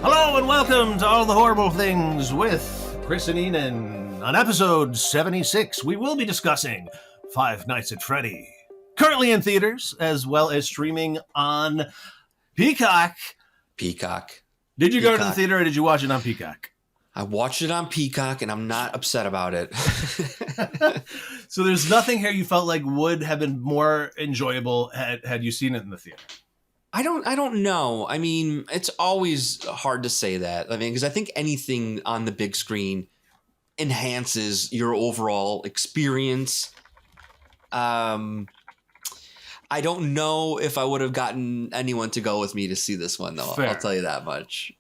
Hello and welcome to All the Horrible Things with Chris and Enan. On episode 76, we will be discussing Five Nights at Freddy, currently in theaters, as well as streaming on Peacock. Did you go to the theater or did you watch it on Peacock? I watched it on Peacock and I'm not upset about it. So there's nothing here you felt like would have been more enjoyable had you seen it in the theater? I don't know. I mean, it's always hard to say that. I mean, because I think anything on the big screen enhances your overall experience. I don't know if I would have gotten anyone to go with me to see this one, though. Fair. I'll tell you that much.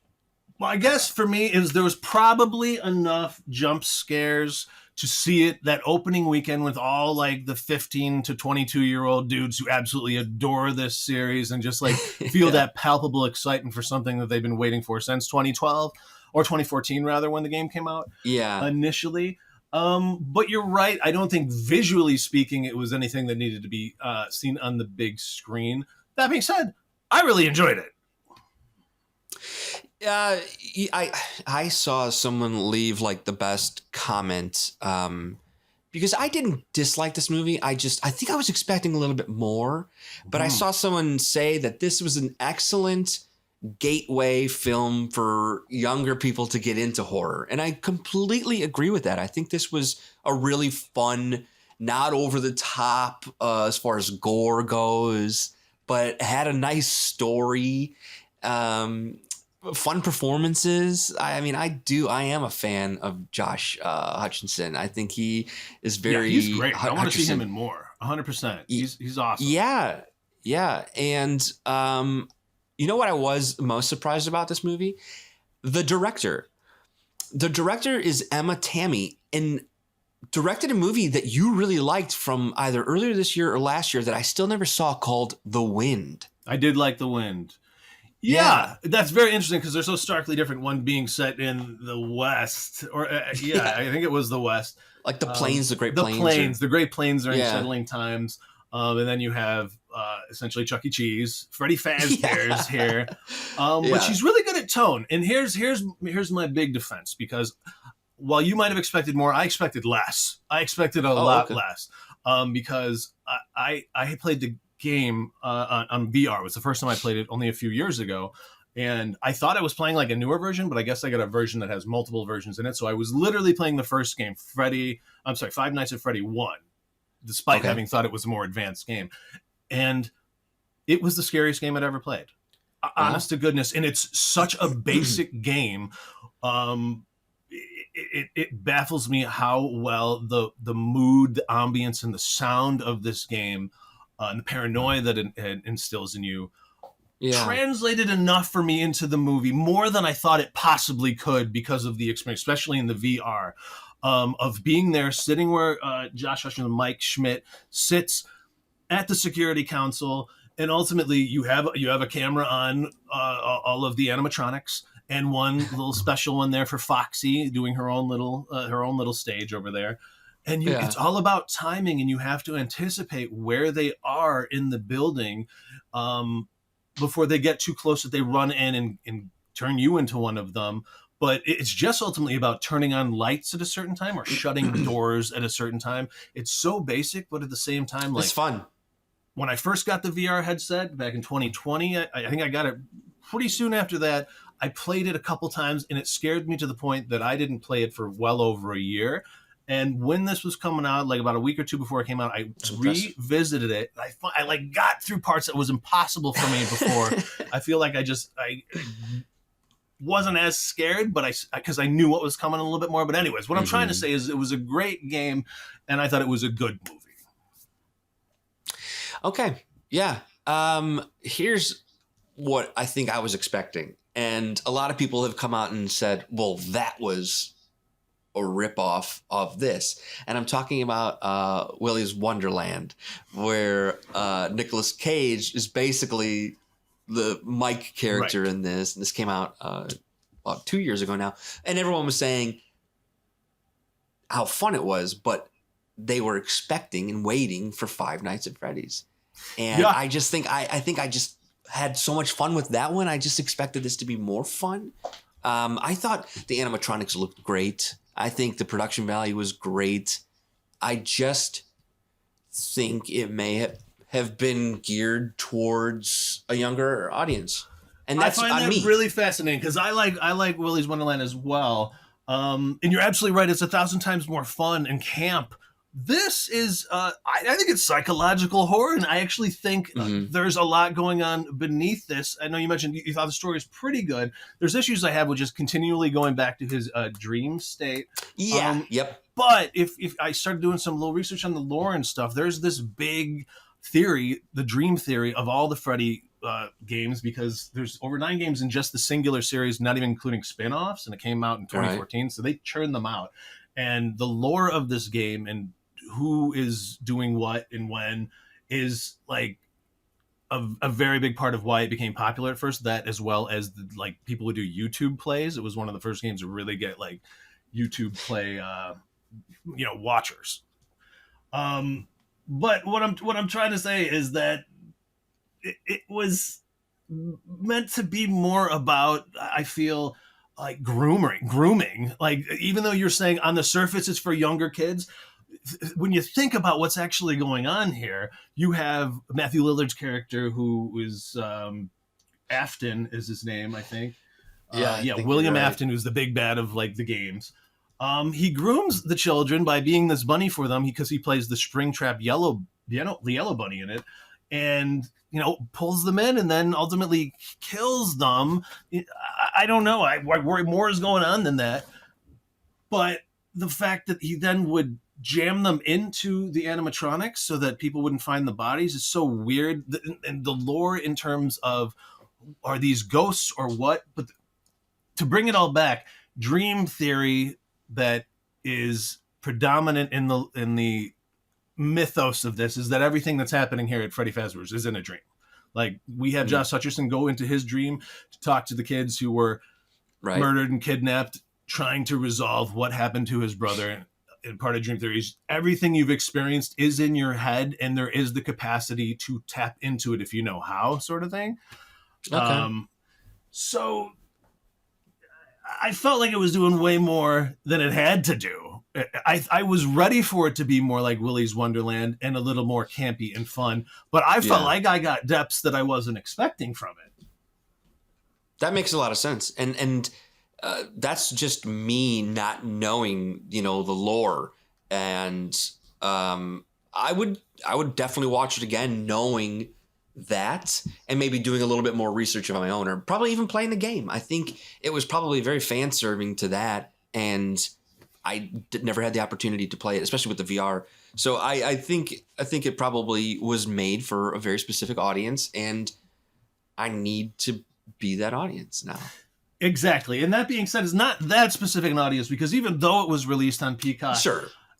Well, I guess for me, there was probably enough jump scares to see it that opening weekend with all like the 15 to 22-year-old dudes who absolutely adore this series and just like feel that palpable excitement for something that they've been waiting for since 2012 or 2014 rather, when the game came out. Yeah. Initially. But you're right. I don't think visually speaking it was anything that needed to be seen on the big screen. That being said, I really enjoyed it. I saw someone leave like the best comment because I didn't dislike this movie. I think I was expecting a little bit more, but I saw someone say that this was an excellent gateway film for younger people to get into horror. And I completely agree with that. I think this was a really fun, not over the top as far as gore goes, but had a nice story. Fun performances. I am a fan of Josh Hutcherson. I think he is very. Yeah, he's great. I want to see him in more. 100%. He's awesome. Yeah. And you know what I was most surprised about this movie? The director. The director is Emma Tammi, and directed a movie that you really liked from either earlier this year or last year that I still never saw, called The Wind. I did like The Wind. Yeah, that's very interesting because they're so starkly different. One being set in the West, or I think it was the West. Like the plains, the Great Plains. The Great Plains during settling times. And then you have essentially Chuck E. Cheese, Freddy Fazbear's here. But she's really good at tone. And here's my big defense, because while you might have expected more, I expected less. I expected a lot less because I played the game on VR. It was the first time I played it only a few years ago, and I thought I was playing like a newer version, but I guess I got a version that has multiple versions in it. So I was literally playing the first game, Five Nights at Freddy 1, despite having thought it was a more advanced game. And it was the scariest game I'd ever played. Honest to goodness. And it's such a basic game. It baffles me how well the mood, the ambience, and the sound of this game and the paranoia that it instills in you translated enough for me into the movie, more than I thought it possibly could, because of the experience, especially in the VR, of being there, sitting where Josh Hutcherson and Mike Schmidt sits at the security council, and ultimately you have a camera on all of the animatronics, and one little special one there for Foxy doing her own little stage over there. And it's all about timing, and you have to anticipate where they are in the building before they get too close that they run in and turn you into one of them. But it's just ultimately about turning on lights at a certain time or shutting doors at a certain time. It's so basic, but at the same time, like, it's fun. When I first got the VR headset back in 2020, I think I got it pretty soon after that. I played it a couple times, and it scared me to the point that I didn't play it for well over a year. And when this was coming out, like about a week or two before it came out, I revisited it. I like got through parts that was impossible for me before. I feel like I wasn't as scared, but because I knew what was coming a little bit more. But anyways, what I'm trying to say is it was a great game, and I thought it was a good movie. Okay, yeah. Here's what I think I was expecting, and a lot of people have come out and said, "Well, that was a ripoff of this," and I'm talking about Willy's Wonderland, where Nicolas Cage is basically the Mike character in this. And this came out about 2 years ago now, and everyone was saying how fun it was, but they were expecting and waiting for Five Nights at Freddy's, and I just think I had so much fun with that one. I just expected this to be more fun. I thought the animatronics looked great. I think the production value was great. I just think it may have been geared towards a younger audience. And that's I find that really fascinating because I like Willy's Wonderland as well. And you're absolutely right. It's 1,000 times more fun and camp. This is, I think it's psychological horror, and I actually think there's a lot going on beneath this. I know you mentioned you thought the story was pretty good. There's issues I have with just continually going back to his dream state. Yeah. Yep. But if I started doing some little research on the lore and stuff, there's this big theory, the dream theory of all the Freddy games, because there's over 9 games in just the singular series, not even including spin-offs, and it came out in 2014, so they churned them out. And the lore of this game and who is doing what and when is like a very big part of why it became popular at first. That, as well as the, like, people who do YouTube plays. It was one of the first games to really get like YouTube play, watchers. But what I'm trying to say is that it was meant to be more about, I feel like, grooming. Like, even though you're saying on the surface it's for younger kids, when you think about what's actually going on here, you have Matthew Lillard's character, who is Afton is his name, I think. William Afton, who's the big bad of like the games. He grooms the children by being this bunny for them because he plays the Springtrap the yellow bunny in it, and pulls them in and then ultimately kills them. I don't know. I worry more is going on than that. But the fact that he then would jam them into the animatronics so that people wouldn't find the bodies is so weird. And the lore in terms of, are these ghosts or what? But to bring it all back, dream theory that is predominant in the mythos of this is that everything that's happening here at Freddy Fazbear's is in a dream. Like, we have Josh Hutcherson go into his dream to talk to the kids who were murdered and kidnapped, trying to resolve what happened to his brother. And part of dream theory is everything you've experienced is in your head, and there is the capacity to tap into it if you know how, sort of thing. Okay. So I felt like it was doing way more than it had to do. I was ready for it to be more like Willy's Wonderland and a little more campy and fun, but I felt like I got depths that I wasn't expecting from it. That makes a lot of sense. And that's just me not knowing, the lore. And I would definitely watch it again, knowing that, and maybe doing a little bit more research of my own, or probably even playing the game. I think it was probably very fan serving to that, and I never had the opportunity to play it, especially with the VR. So I think it probably was made for a very specific audience, and I need to be that audience now. Exactly. And that being said, it's not that specific an audience, because even though it was released on Peacock,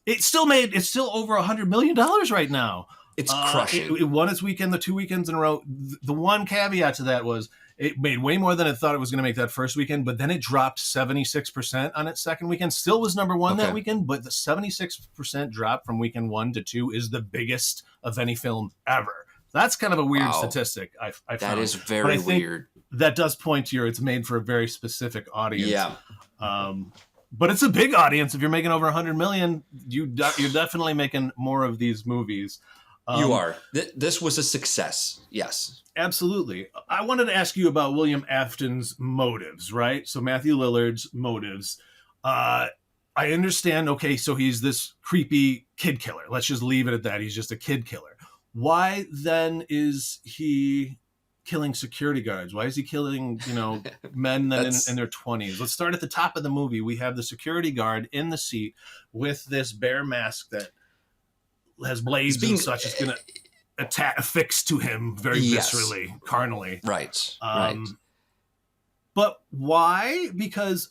it's still over $100 million right now. It's crushing. It won its weekend, the 2 weekends in a row. The one caveat to that was it made way more than it thought it was going to make that first weekend, but then it dropped 76% on its second weekend. Still was number one that weekend, but the 76% drop from weekend 1 to 2 is the biggest of any film ever. That's kind of a weird statistic. I found. That is very weird. That does point to it's made for a very specific audience. Yeah. But it's a big audience. If you're making over 100 million, you're definitely making more of these movies. You are. This was a success. Yes. Absolutely. I wanted to ask you about William Afton's motives, right? So Matthew Lillard's motives. I understand, okay, so he's this creepy kid killer. Let's just leave it at that. He's just a kid killer. Why then is he killing security guards? Why is he killing, men that in their 20s? Let's start at the top of the movie. We have the security guard in the seat with this bear mask that has blades and such. It's going to affix to him very viscerally, carnally. Right. But why? Because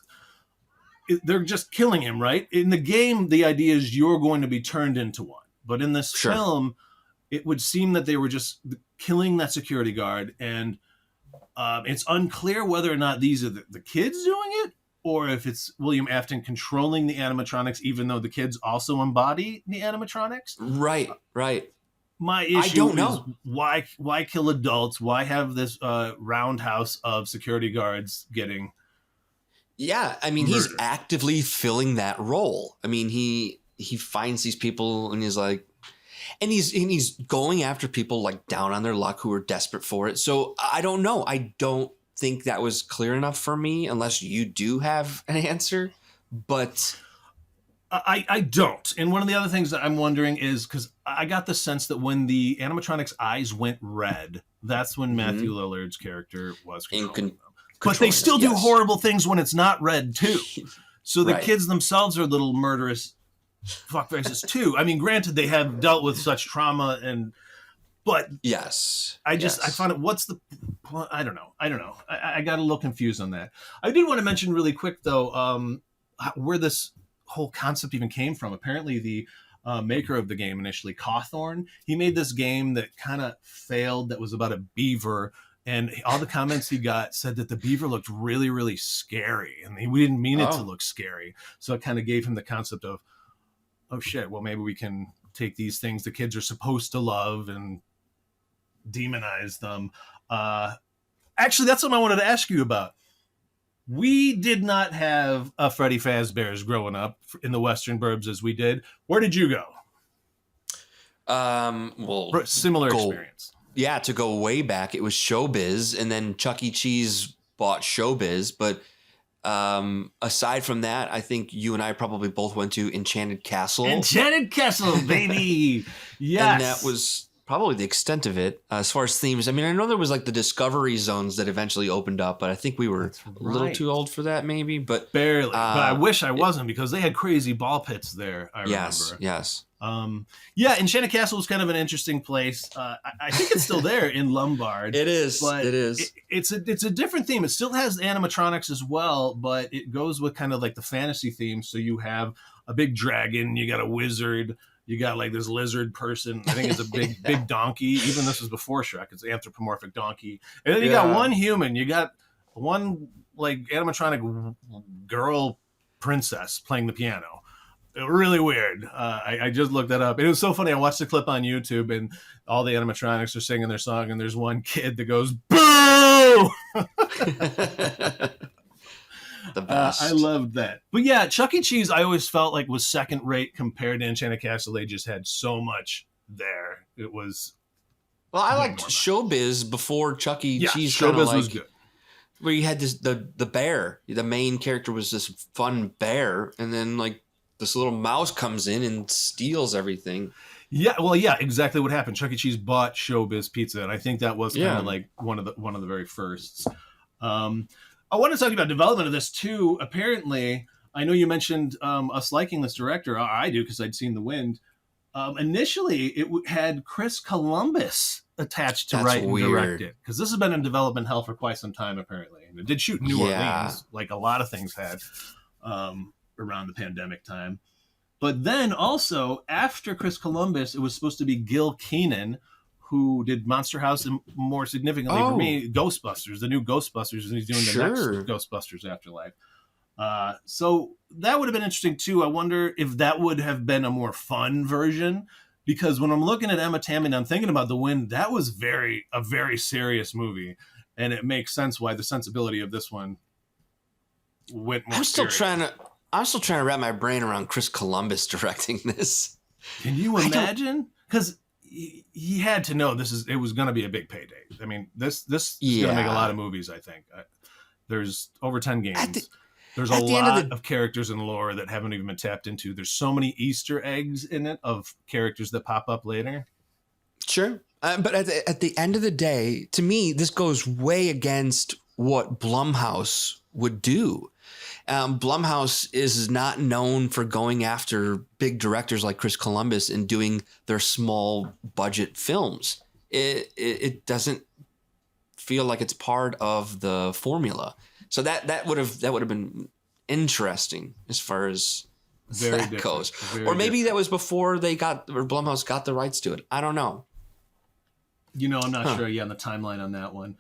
they're just killing him, right? In the game, the idea is you're going to be turned into one. But in this film, it would seem that they were just killing that security guard. And it's unclear whether or not these are the kids doing it, or if it's William Afton controlling the animatronics, even though the kids also embody the animatronics. Right. My issue I don't know. is why kill adults? Why have this roundhouse of security guards getting? Yeah, I mean, murdered? he's actively filling that role. I mean, he finds these people and he's like, and he's going after people like down on their luck who are desperate for it. So I don't know. I don't think that was clear enough for me, unless you do have an answer. But I don't. And one of the other things that I'm wondering is because I got the sense that when the animatronic's eyes went red, that's when Matthew Lillard's character was controlling them. But they still do horrible things when it's not red too. So the kids themselves are little murderous fuckfaces too. I mean, granted, they have dealt with such trauma but I found it. What's the? I don't know. I got a little confused on that. I did want to mention really quick though, where this whole concept even came from. Apparently, the maker of the game initially, Cawthon, he made this game that kind of failed. That was about a beaver. And all the comments he got said that the beaver looked really, really scary. And we didn't mean it to look scary. So it kind of gave him the concept of, oh shit, well, maybe we can take these things the kids are supposed to love and demonize them. Actually, that's what I wanted to ask you about. We did not have a Freddy Fazbear's growing up in the Western burbs as we did. Where did you go? Well, similar experience. Yeah, to go way back, it was Showbiz, and then Chuck E. Cheese bought Showbiz. But aside from that, I think you and I probably both went to Enchanted Castle. Enchanted Castle, baby! Yes! And that was probably the extent of it. As far as themes, I mean, I know there was like the Discovery Zones that eventually opened up, but I think we were a little too old for that maybe. But barely. But I wish I wasn't, because they had crazy ball pits there, I remember. Yes. Yeah, Enchanted Castle was kind of an interesting place. I think it's still there in Lombard. It is. But it is. It's a different theme. It still has animatronics as well, but it goes with kind of like the fantasy theme. So you have a big dragon, you got a wizard, you got like this lizard person. I think it's a big donkey. Even this was before Shrek. It's an anthropomorphic donkey. And then you got one human. You got one like animatronic girl princess playing the piano. Really weird. I just looked that up. It was so funny. I watched the clip on YouTube, and all the animatronics are singing their song, and there's one kid that goes, "Boo!" The best. I loved that. But yeah, Chuck E. Cheese, I always felt like was second rate compared to Enchanted Castle. They just had so much there. It was. Well, I liked Showbiz before Chuck E. Cheese. Showbiz was good. Where you had this the bear. The main character was this fun bear, and then like this little mouse comes in and steals everything. Yeah, well, yeah, exactly what happened. Chuck E. Cheese bought Showbiz Pizza, and I think that was kind of like one of the very firsts. I want to talk about development of this too. Apparently, I know you mentioned us liking this director. I do, because I'd seen The Wind. Initially, it had Chris Columbus attached to write and direct it, because this has been in development hell for quite some time, apparently. And it did shoot in New Orleans, like a lot of things had around the pandemic time. But then also, after Chris Columbus, it was supposed to be Gil Kenan, who did Monster House, and more significantly for me, Ghostbusters, the new Ghostbusters, and he's doing the next Ghostbusters Afterlife. So that would have been interesting too. I wonder if that would have been a more fun version, because when I'm looking at Emma Tammi and I'm thinking about The Wind, that was a very serious movie, and it makes sense why the sensibility of this one went more serious. I'm still trying to wrap my brain around Chris Columbus directing this. Can you imagine? Because he had to know it was going to be a big payday. I mean, this is going to make a lot of movies, I think. There's over 10 games. There's a lot of characters and lore that haven't even been tapped into. There's so many Easter eggs in it of characters that pop up later. Sure. But at the end of the day, to me, this goes way against what Blumhouse would do. Blumhouse is not known for going after big directors like Chris Columbus and doing their small budget films. It doesn't feel like it's part of the formula. So that would have been interesting as far as that goes. Or maybe that was before Blumhouse got the rights to it. I don't know. I'm not sure. On the timeline on that one.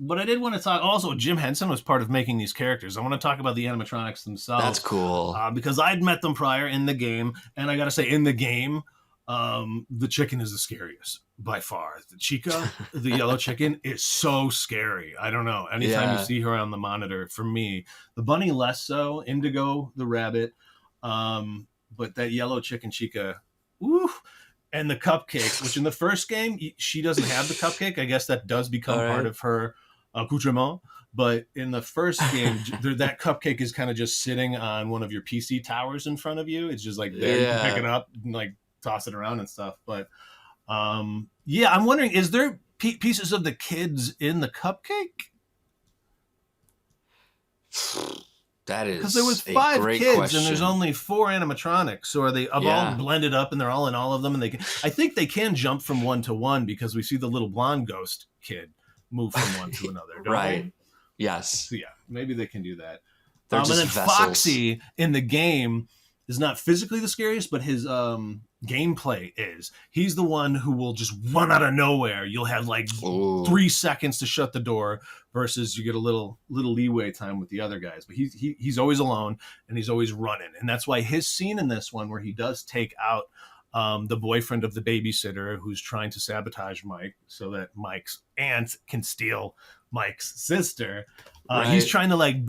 But I did want to talk. Also, Jim Henson was part of making these characters. I want to talk about the animatronics themselves. That's cool. Because I'd met them prior in the game, and I got to say, in the game, The chicken is the scariest by far. The Chica, the yellow chicken, is so scary. I don't know. Anytime you see her on the monitor, for me, the bunny less so, Indigo the rabbit, but that yellow chicken Chica, woo. And the cupcake, which in the first game, she doesn't have the cupcake. I guess that does become part of her accoutrement. But in the first game, that cupcake is kind of just sitting on one of your PC towers in front of you. It's just like there, you can pick it up and like toss it around and stuff. But I'm wondering, is there pieces of the kids in the cupcake? That is because there was 5 kids question. And there's only 4 animatronics. So are they all blended up and they're all in all of them? And I think they can jump from one to one because we see the little blonde ghost kid move from one to another. Right. They? Yes. So maybe they can do that. And then vessels. Foxy in the game is not physically the scariest, but his gameplay is. He's the one who will just run out of nowhere. You'll have like 3 seconds to shut the door versus you get a little leeway time with the other guys. But he's always alone and he's always running. And that's why his scene in this one where he does take out the boyfriend of the babysitter who's trying to sabotage Mike so that Mike's aunt can steal Mike's sister. He's trying to like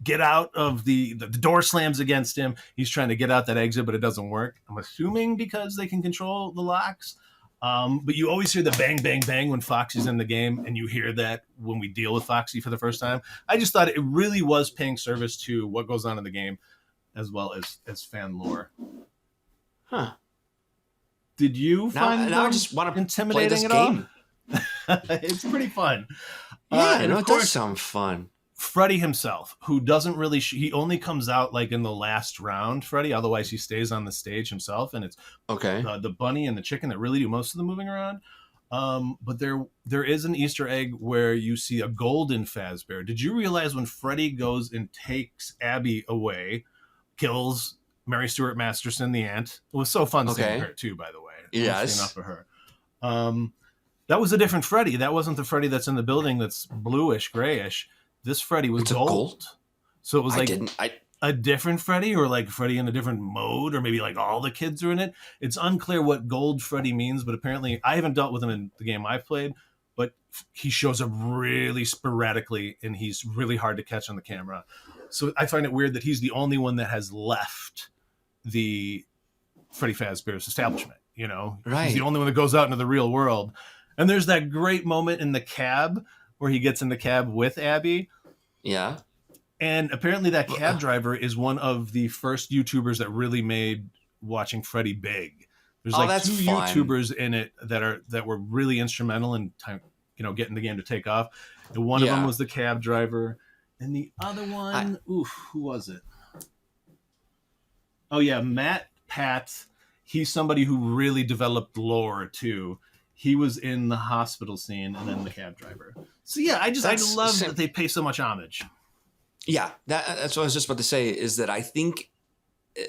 get out of the door slams against him. He's trying to get out that exit, but it doesn't work. I'm assuming because they can control the locks. But you always hear the bang, bang, bang when Foxy's in the game, and you hear that when we deal with Foxy for the first time. I just thought it really was paying service to what goes on in the game as well as fan lore. Huh. Did you find now I just want to intimidating play this at game? All? It's pretty fun. Yeah, it does sound fun. Freddy himself, who doesn't really, he only comes out like in the last round, Freddy. Otherwise, he stays on the stage himself, and it's the bunny and the chicken that really do most of the moving around. But there is an Easter egg where you see a golden Fazbear. Did you realize when Freddy goes and takes Abby away, kills Mary Stuart Masterson, the aunt? It was so fun seeing her too, by the way. Yes. Enough of her. That was a different Freddy. That wasn't the Freddy that's in the building that's bluish, grayish. This Freddy was gold. So it was a different Freddy, or like Freddy in a different mode, or maybe like all the kids are in it. It's unclear what gold Freddy means, but apparently I haven't dealt with him in the game I've played, but he shows up really sporadically and he's really hard to catch on the camera. So I find it weird that he's the only one that has left the Freddy Fazbear's establishment, you know? Right. He's the only one that goes out into the real world. And there's that great moment in the cab where he gets in the cab with Abby. Yeah. And apparently that cab driver is one of the first YouTubers that really made watching Freddy big. There's like 2 YouTubers in it that were really instrumental in time, getting the game to take off. And one of them was the cab driver. And the other one, who was it? Oh yeah, Matt Pat. He's somebody who really developed lore too. He was in the hospital scene and then the cab driver. So yeah, I love that they pay so much homage. Yeah, that's what I was just about to say, is that I think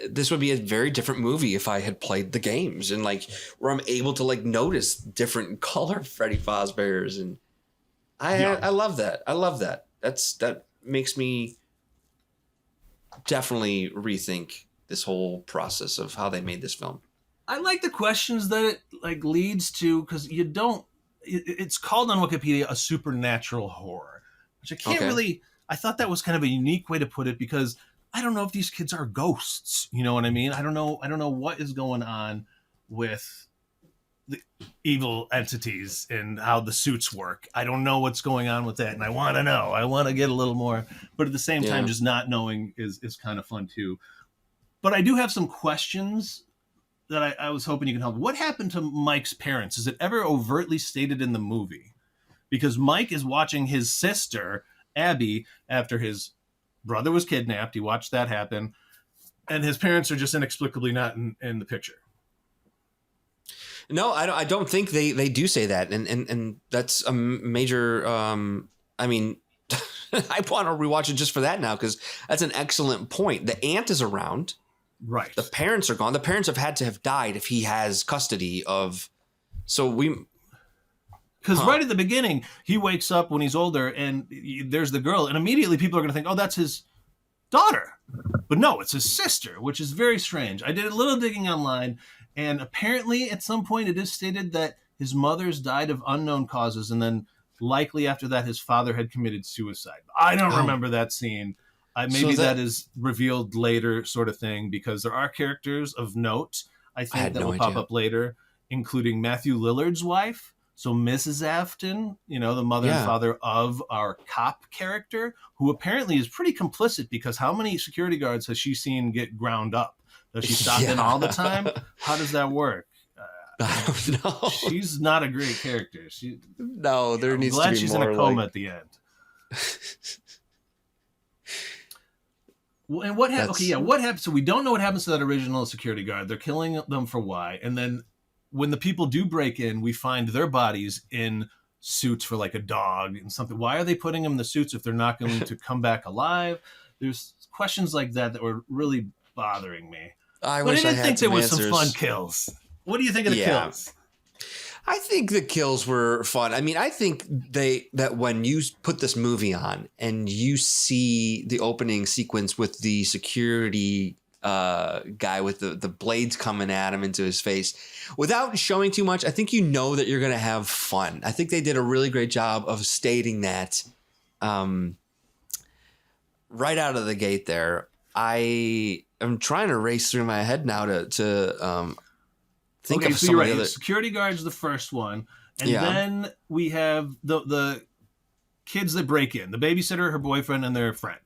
this would be a very different movie if I had played the games and like where I'm able to like notice different color Freddy Fazbears, and I love that. I love that. That makes me definitely rethink this whole process of how they made this film. I like the questions that it like leads to, because it's called on Wikipedia a supernatural horror, which I can't really. I thought that was kind of a unique way to put it, because I don't know if these kids are ghosts. You know what I mean? I don't know what is going on with the evil entities and how the suits work. I don't know what's going on with that, and I want to know. I want to get a little more, but at the same time, just not knowing is kind of fun too. But I do have some questions that I was hoping you can help. What happened to Mike's parents? Is it ever overtly stated in the movie? Because Mike is watching his sister, Abby, after his brother was kidnapped. He watched that happen. And his parents are just inexplicably not in the picture. No, I don't think they do say that. And that's a major, I mean, I want to rewatch it just for that now, because that's an excellent point. The aunt is around. Right. The parents are gone. The parents have had to have died if he has custody of. So because right at the beginning, he wakes up when he's older and there's the girl, and immediately people are going to think, oh, that's his daughter. But no, it's his sister, which is very strange. I did a little digging online, And apparently, at some point, it is stated that his mother's died of unknown causes, and then likely after that, his father had committed suicide. I don't remember that scene. Maybe that is revealed later, sort of thing, because there are characters of note, I think, that will pop up later, including Matthew Lillard's wife. So Mrs. Afton, the mother and father of our cop character, who apparently is pretty complicit, because how many security guards has she seen get ground up? Does she stop in all the time? How does that work? I don't know. She's not a great character. Needs to be more. I'm glad she's in a coma at the end. And what happened? Okay, yeah, what happens? So we don't know what happens to that original security guard. They're killing them for why, and then when the people do break in, we find their bodies in suits for like a dog and something. Why are they putting them in the suits if they're not going to come back alive? There's questions like that were really bothering me. I didn't think there was some fun kills. What do you think of the kills? I think the kills were fun. I mean, I think that when you put this movie on and you see the opening sequence with the security guy with the blades coming at him into his face, without showing too much, I think you know that you're going to have fun. I think they did a really great job of stating that right out of the gate there. I am trying to race through my head now to think of some of the other... Security guard's the first one, and then we have the kids that break in, the babysitter, her boyfriend, and their friend.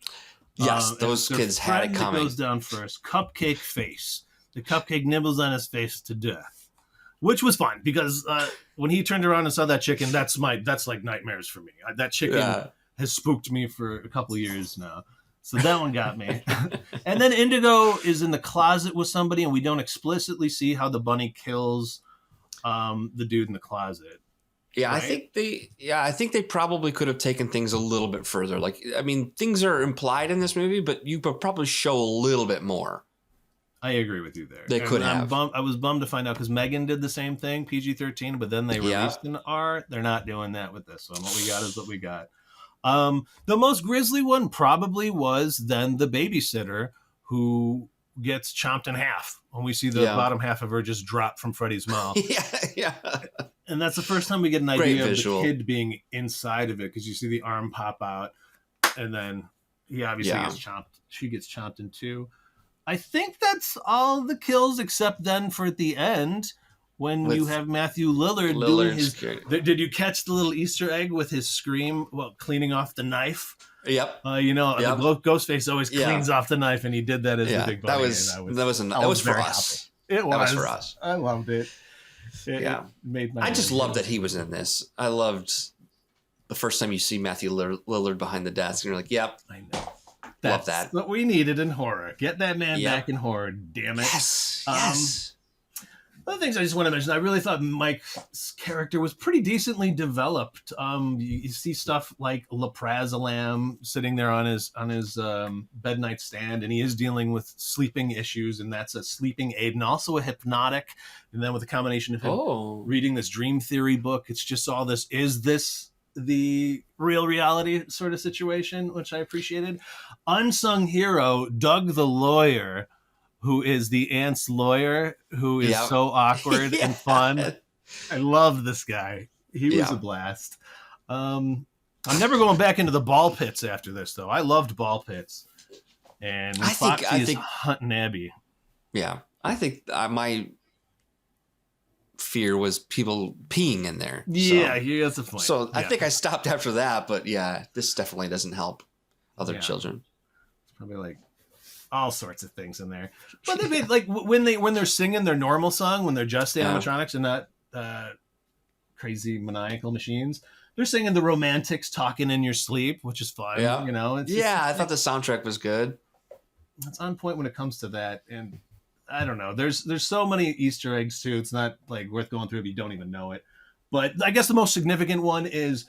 Yes, those kids had it coming. Goes down first. Cupcake face. The cupcake nibbles on his face to death, which was fun because when he turned around and saw that chicken, that's like nightmares for me. That chicken has spooked me for a couple of years now. So that one got me. And then Indigo is in the closet with somebody, and we don't explicitly see how the bunny kills the dude in the closet. Yeah, right? I think they probably could have taken things a little bit further. Like, I mean, things are implied in this movie, but you could probably show a little bit more. I agree with you there. They could have. I was bummed to find out because Megan did the same thing, PG-13, but then they released an R. They're not doing that with this one. What we got is what we got. The most grisly one probably was then the babysitter who gets chomped in half when we see the bottom half of her just drop from Freddy's mouth. Yeah. And that's the first time we get an idea of the kid being inside of it, because you see the arm pop out, and then he obviously gets chomped. She gets chomped in two. I think that's all the kills, except then for at the end when you have Matthew Lillard doing his... Did you catch the little Easter egg with his scream while cleaning off the knife? Yep. The Ghostface always cleans off the knife, and he did that as the big bunny. That was for us. It was. That was for us. I loved it. It made my... I just loved that he was in this. I loved the first time you see Matthew Lillard behind the desk, and you're like, yep. I know. Love that. That's what we needed in horror. Get that man back in horror, damn it. Yes. Other things I just want to mention, I really thought Mike's character was pretty decently developed. You see stuff like Leprazolam sitting there on his bed nightstand, and he is dealing with sleeping issues, and that's a sleeping aid and also a hypnotic. And then with a combination of him reading this dream theory book, it's just all this, is this the real reality sort of situation, which I appreciated. Unsung hero, Doug the lawyer, who is the aunt's lawyer, who is so awkward and fun. I love this guy. He was a blast. I'm never going back into the ball pits after this, though. I loved ball pits. And I think hunting Abby. Yeah. I think my fear was people peeing in there. Yeah, that's the point. So I think I stopped after that, but this definitely doesn't help other children. It's probably like all sorts of things in there. But they made, like, when they're singing their normal song, when they're just animatronics and not crazy maniacal machines, they're singing the Romantics, Talking in Your Sleep, which is fun. Yeah. I thought the soundtrack was good. It's on point when it comes to that. And I don't know. There's so many Easter eggs too. It's not like worth going through if you don't even know it. But I guess the most significant one is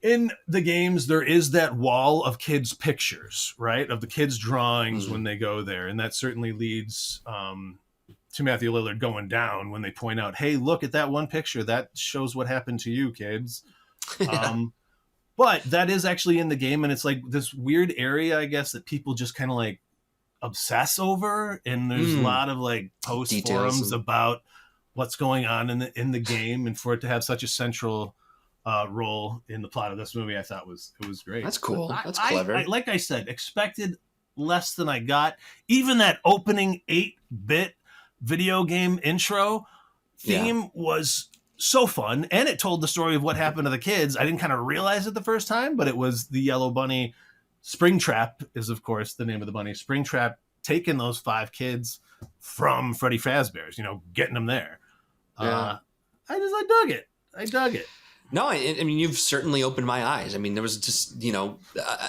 in the games, there is that wall of kids' pictures, right? Of the kids' drawings when they go there. And that certainly leads to Matthew Lillard going down when they point out, hey, look at that one picture. That shows what happened to you, kids. But that is actually in the game. And it's like this weird area, I guess, that people just kind of like obsess over, and there's a lot of like post forums about what's going on in the game, and for it to have such a central role in the plot of this movie, I thought it was great. That's cool. That's clever. Like I said, expected less than I got. Even that opening 8-bit video game intro theme was so fun, and it told the story of what happened to the kids. I didn't kind of realize it the first time, but it was the Yellow Bunny. Springtrap is, of course, the name of the bunny. Springtrap taking those 5 kids from Freddy Fazbear's, getting them there. I dug it. I dug it. No, I mean, you've certainly opened my eyes. I mean, there was just,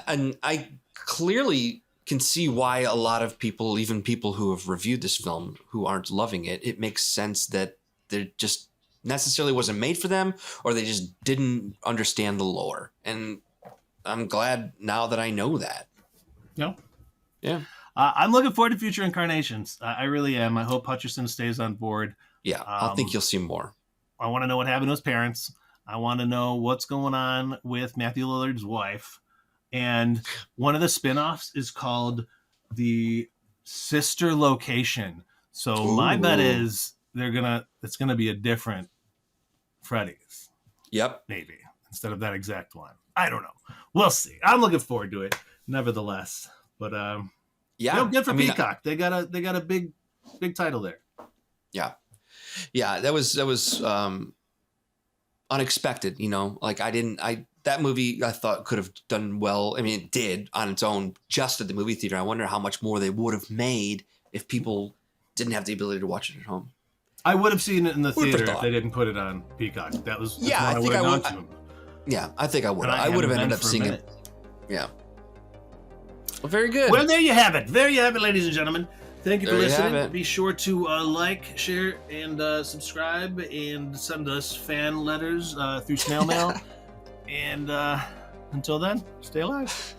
and I clearly can see why a lot of people, even people who have reviewed this film who aren't loving it, it makes sense that there just necessarily wasn't made for them, or they just didn't understand the lore. And I'm glad now that I know that. No. Yeah. I'm looking forward to future incarnations. I really am. I hope Hutcherson stays on board. Yeah, I think you'll see more. I want to know what happened to his parents. I want to know what's going on with Matthew Lillard's wife. And one of the spinoffs is called The Sister Location. So my bet is it's gonna be a different Freddy's. Yep. Maybe. Instead of that exact one. I don't know. We'll see. I'm looking forward to it, nevertheless. But good for Peacock. They got a big title there. Yeah. Yeah, that was unexpected, like that movie I thought could have done well. I mean, it did on its own just at the movie theater. I wonder how much more they would have made if people didn't have the ability to watch it at home. I would have seen it in the theater if they didn't put it on Peacock. I think I would. Yeah, I think I would. I would have ended up seeing it. Yeah. Well, very good. Well, there you have it. There you have it, ladies and gentlemen. Thank you for listening. Be sure to like, share, and subscribe, and send us fan letters through snail mail. And until then, stay alive.